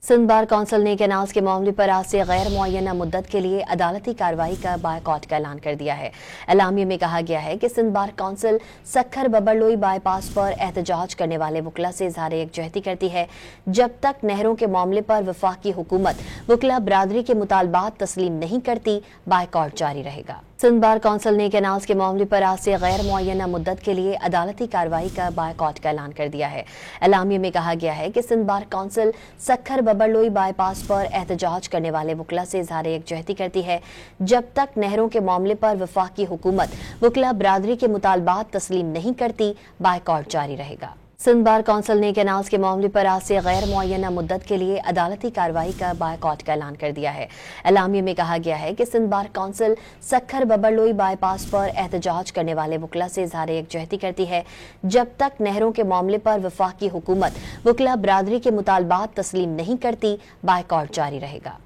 Sindh bar council ने canals के मामले पर आज से गैर मुअय्यना मुद्दत के लिए अदालती कार्रवाई का बायकॉट का ऐलान कर दिया है। एलामिया में कहा गया है कि Sindh bar council Sukkur Babarloi bypass पर एहतजाज करने वाले वकला से इजहार यकजहती करती है जब तक नहरों के मामले पर वफाकी हुकूमत वकला बरादरी के मुतालबात तस्लीम नहीं करती, बायकॉट जारी रहेगा। सिंध बार कौंसिल ने कैनाल्स के मामले पर आज से गैर मुअय्यना मुद्दत के लिए अदालती कार्रवाई का बायकॉट का ऐलान कर दिया है। एलामिया में कहा गया है कि Sindh bar council Sukkur Babarloi bypass पर एहतजाज करने वाले वकला से इजहार यकजहती करती है जब तक नहरों के मामले पर वफाकी हुकूमत वकला बरादरी के मुतालबात तस्लीम नहीं करती, बायकॉट जारी रहेगा। सिंध बार कौंसिल ने कैनाल्स के मामले पर आज से गैर मुअय्यना मुद्दत के लिए अदालती कार्रवाई का बायकॉट का ऐलान कर दिया है। एलामिया में कहा गया है कि Sindh bar council Sukkur Babarloi bypass पर एहतजाज करने वाले वकला से इजहार यकजहती करती है जब तक नहरों के मामले पर वफाकी हुकूमत वकला बरादरी के मुतालबात तस्लीम नहीं करती, बायकॉट जारी रहेगा।